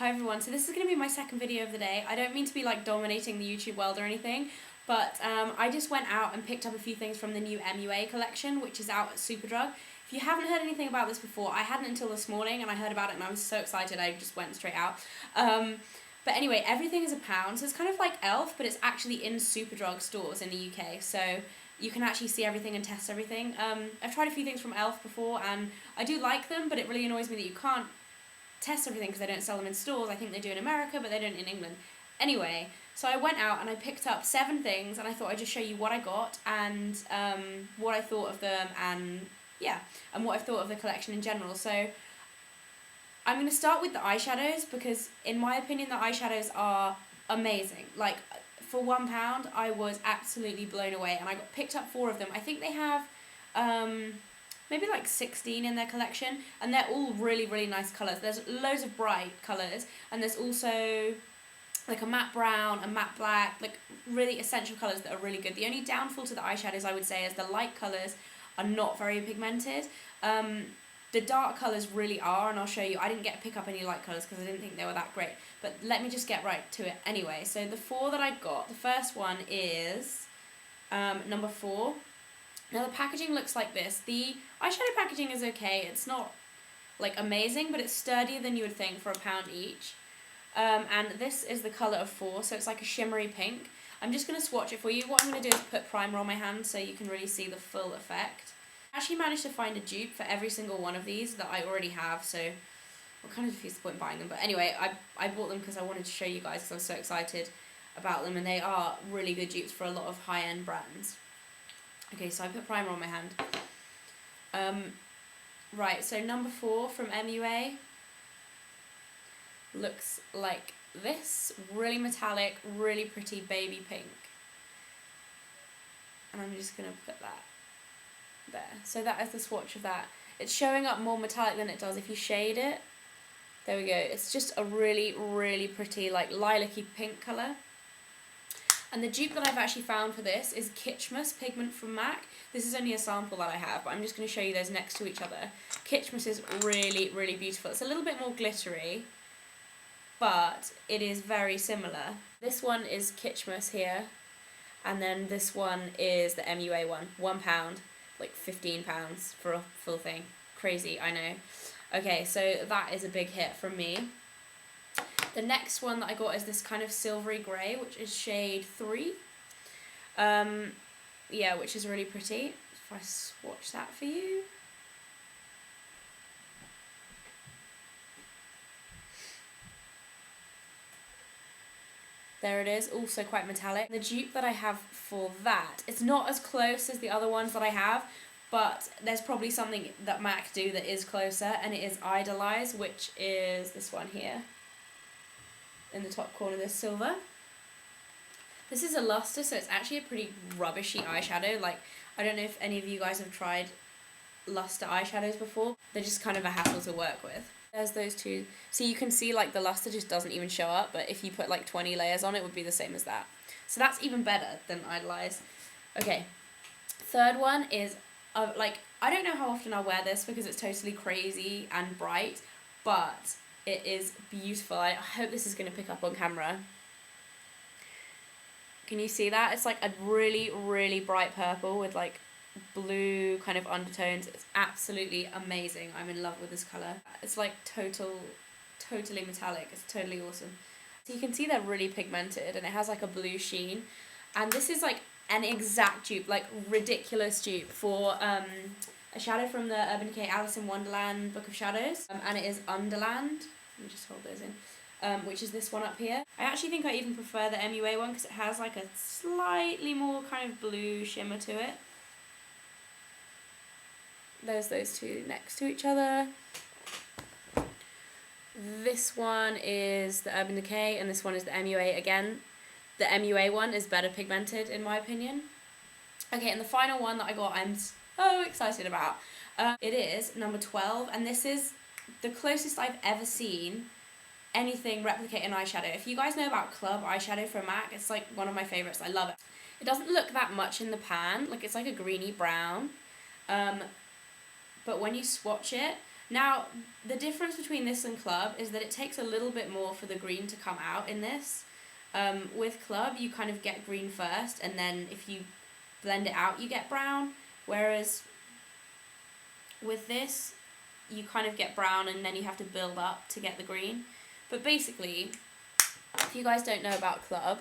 Hi everyone, so this is going to be my second video of the day. I don't mean to be like dominating the YouTube world or anything, but I just went out and picked up a few things from the new MUA collection, which is out at Superdrug. If you haven't heard anything about this before, I hadn't until this morning, and I heard about it and I was so excited I just went straight out. But anyway, everything is £1, so it's kind of like Elf, but it's actually in Superdrug stores in the UK, so you can actually see everything and test everything. I've tried a few things from Elf before, and I do like them, but it really annoys me that you can't test everything because they don't sell them in stores. I think they do in America, but they don't in England. Anyway, so I went out and I picked up 7 things, and I thought I'd just show you what I got and what I thought of them, and yeah, and what I thought of the collection in general. So I'm going to start with the eyeshadows because in my opinion the eyeshadows are amazing. Like for £1 I was absolutely blown away, and I picked up 4 of them. I think they have maybe like 16 in their collection, and they're all really, really nice colours. There's loads of bright colours, and there's also like a matte brown, a matte black, like really essential colours that are really good. The only downfall to the eyeshadows, I would say, is the light colours are not very pigmented. The dark colours really are, and I'll show you. I didn't get to pick up any light colours because I didn't think they were that great, but let me just get right to it anyway. So the 4 that I got, the first one is number 4. Now the packaging looks like this. The eyeshadow packaging is okay. It's not like amazing, but it's sturdier than you would think for £1 each. And this is the colour of 4, so it's like a shimmery pink. I'm just going to swatch it for you. What I'm going to do is put primer on my hand so you can really see the full effect. I actually managed to find a dupe for every single one of these that I already have, so I'm kind of defeats the point in buying them. But anyway, I bought them because I wanted to show you guys because I was so excited about them, and they are really good dupes for a lot of high-end brands. Okay, so I put primer on my hand. Right, so number 4 from MUA looks like this. Really metallic, really pretty baby pink. And I'm just going to put that there. So that is the swatch of that. It's showing up more metallic than it does if you shade it. There we go. It's just a really, really pretty, like, lilac-y pink colour. And the dupe that I've actually found for this is Kitschmas pigment from MAC. This is only a sample that I have, but I'm just going to show you those next to each other. Kitschmas is really, really beautiful. It's a little bit more glittery, but it is very similar. This one is Kitschmas here, and then this one is the MUA one. £1, like £15 for a full thing. Crazy, I know. Okay, so that is a big hit from me. The next one that I got is this kind of silvery grey, which is shade 3. Yeah, which is really pretty. If I swatch that for you. There it is, also quite metallic. The dupe that I have for that, it's not as close as the other ones that I have, but there's probably something that MAC do that is closer, and it is Idolize, which is this one here. In the top corner, this silver. This is a luster, so it's actually a pretty rubbishy eyeshadow. Like, I don't know if any of you guys have tried luster eyeshadows before. They're just kind of a hassle to work with. There's those 2. So you can see like the luster just doesn't even show up, but if you put like 20 layers on it, would be the same as that. So that's even better than Idolize. Okay, third one is, like, I don't know how often I'll wear this because it's totally crazy and bright, but it is beautiful. I hope this is going to pick up on camera. Can you see that? It's like a really, really bright purple with like blue kind of undertones. It's absolutely amazing. I'm in love with this colour. It's like totally metallic. It's totally awesome. So you can see they're really pigmented, and it has like a blue sheen. And this is like an exact dupe, like ridiculous dupe for a shadow from the Urban Decay Alice in Wonderland Book of Shadows, and it is Underland. Let me just hold those in. Which is this one up here. I actually think I even prefer the MUA one because it has like a slightly more kind of blue shimmer to it. There's those 2 next to each other. This one is the Urban Decay, and this one is the MUA again. The MUA one is better pigmented in my opinion. Okay, and the final one that I got, I'm so excited about. It is number 12, and this is the closest I've ever seen anything replicate an eyeshadow. If you guys know about Club eyeshadow from MAC, it's like one of my favourites. I love it. It doesn't look that much in the pan, like it's like a greeny brown, but when you swatch it, Now, the difference between this and Club is that it takes a little bit more for the green to come out in this. With Club, you kind of get green first, and then if you blend it out, you get brown. Whereas with this, you kind of get brown, and then you have to build up to get the green. But basically, if you guys don't know about Club,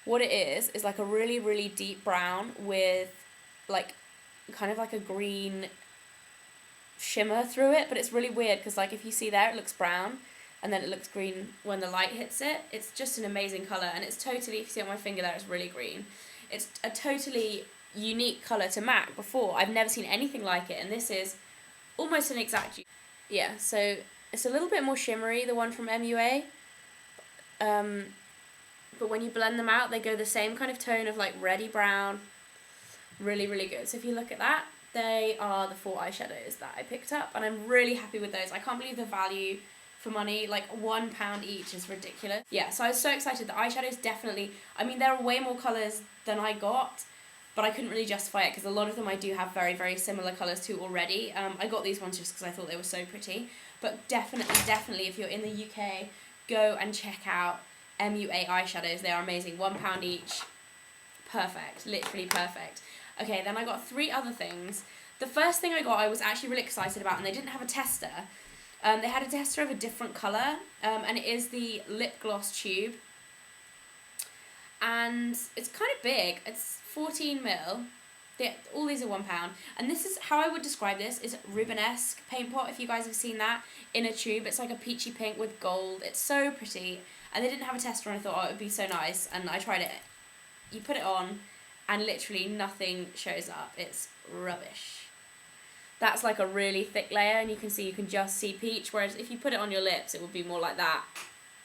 what it is like a really, really deep brown with like kind of like a green shimmer through it, but it's really weird because like if you see there, it looks brown and then it looks green when the light hits it. It's just an amazing colour, and it's totally, if you see on my finger there, it's really green. It's a totally unique colour to MAC before. I've never seen anything like it, and this is almost an exact, yeah, so it's a little bit more shimmery, the one from MUA, but when you blend them out, they go the same kind of tone of like reddy brown. Really, really good. So if you look at that, they are the 4 eyeshadows that I picked up, and I'm really happy with those. I can't believe the value for money, like £1 each is ridiculous. Yeah, so I was so excited. The eyeshadows definitely, I mean, there are way more colours than I got, but I couldn't really justify it because a lot of them I do have very, very similar colours to already. I got these ones just because I thought they were so pretty. But definitely, if you're in the UK, go and check out MUA eyeshadows. They are amazing. £1 each. Perfect. Literally perfect. Okay, then I got 3 other things. The first thing I got I was actually really excited about, and they didn't have a tester. They had a tester of a different colour, and it is the lip gloss tube. And it's kind of big. It's 14ml. All these are £1. And this is how I would describe this, is Rubenesque paint pot, if you guys have seen that, in a tube. It's like a peachy pink with gold. It's so pretty. And they didn't have a tester, and I thought, oh, it would be so nice. And I tried it. You put it on, and literally nothing shows up. It's rubbish. That's like a really thick layer, and you can just see peach, whereas if you put it on your lips, it would be more like that,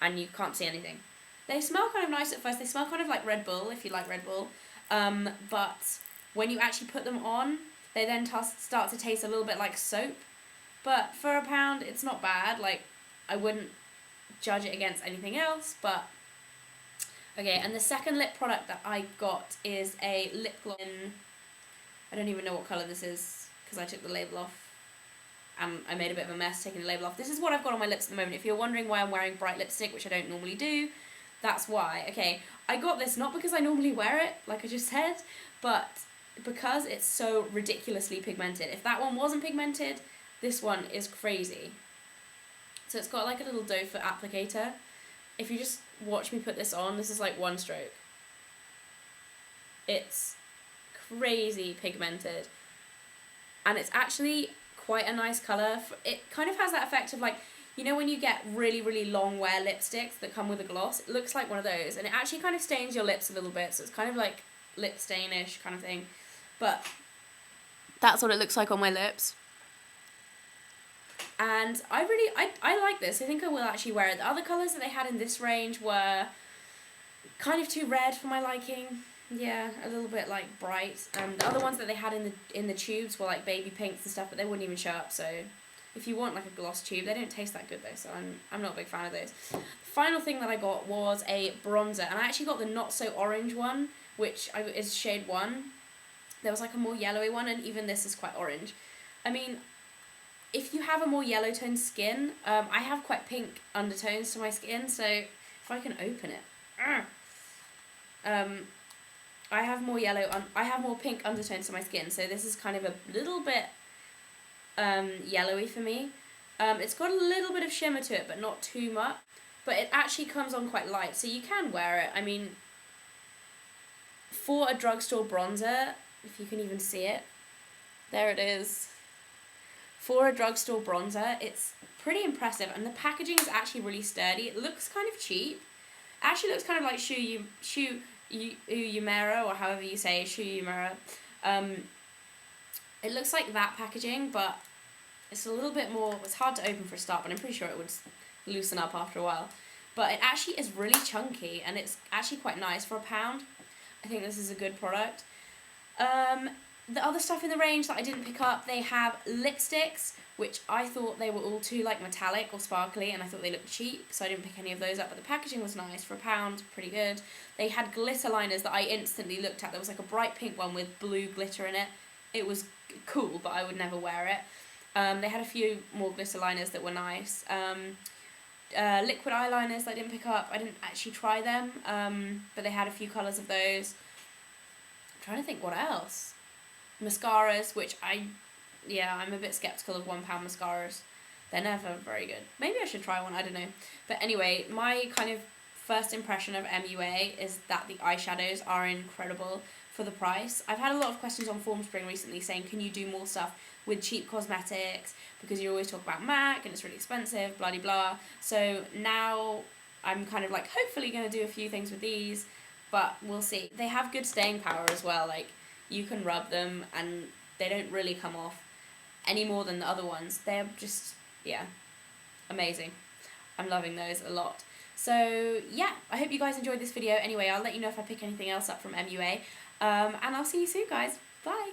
and you can't see anything. They smell kind of nice at first. They smell kind of like Red Bull, if you like Red Bull. But when you actually put them on, they then start to taste a little bit like soap. But for £1, it's not bad. Like, I wouldn't judge it against anything else, but okay. And the second lip product that I got is a lip gloss in, I don't even know what colour this is because I took the label off and I made a bit of a mess taking the label off. This is what I've got on my lips at the moment. If you're wondering why I'm wearing bright lipstick, which I don't normally do, that's why. Okay, I got this not because I normally wear it, like I just said, but because it's so ridiculously pigmented. If that one wasn't pigmented, this one is crazy. So it's got like a little doe foot applicator. If you just watch me put this on, this is like one stroke. It's crazy pigmented. And it's actually quite a nice colour. It kind of has that effect of like, you know when you get really, really long wear lipsticks that come with a gloss? It looks like one of those. And it actually kind of stains your lips a little bit. So it's kind of like lip stain-ish kind of thing. But that's what it looks like on my lips. And I like this. I think I will actually wear it. The other colours that they had in this range were kind of too red for my liking. Yeah, a little bit like bright. The other ones that they had in the tubes were like baby pinks and stuff, but they wouldn't even show up. So if you want like a gloss tube, they don't taste that good though. So I'm not a big fan of those. The final thing that I got was a bronzer, and I actually got the not so orange one, which is shade 1. There was like a more yellowy one, and even this is quite orange. I mean, if you have a more yellow toned skin, I have quite pink undertones to my skin, so if I can open it, I have more I have more pink undertones to my skin, so this is kind of a little bit yellowy for me. It's got a little bit of shimmer to it, but not too much. But it actually comes on quite light, so you can wear it. I mean, for a drugstore bronzer, if you can even see it, there it is. For a drugstore bronzer, it's pretty impressive, and the packaging is actually really sturdy. It looks kind of cheap. It actually looks kind of like Shu Uemura, or however you say Shu Uemura. It looks like that packaging, but it's a little bit more. It's hard to open for a start, but I'm pretty sure it would loosen up after a while. But it actually is really chunky, and it's actually quite nice for £1. I think this is a good product. The other stuff in the range that I didn't pick up, they have lipsticks, which I thought they were all too like metallic or sparkly, and I thought they looked cheap, so I didn't pick any of those up, but the packaging was nice for £1, pretty good. They had glitter liners that I instantly looked at. There was like a bright pink one with blue glitter in it. It was cool, but I would never wear it. They had a few more glitter liners that were nice. Liquid eyeliners that I didn't pick up. I didn't actually try them, but they had a few colours of those. I'm trying to think what else. Mascaras, which I'm a bit sceptical of £1 mascaras. They're never very good. Maybe I should try one, I don't know. But anyway, my kind of first impression of MUA is that the eyeshadows are incredible for the price. I've had a lot of questions on Formspring recently saying, can you do more stuff with cheap cosmetics, because you always talk about MAC and it's really expensive, blah de blah. So now I'm kind of like hopefully going to do a few things with these, but we'll see. They have good staying power as well, like you can rub them and they don't really come off any more than the other ones. They're just, yeah, amazing. I'm loving those a lot. So yeah, I hope you guys enjoyed this video. Anyway, I'll let you know if I pick anything else up from MUA, and I'll see you soon, guys. Bye.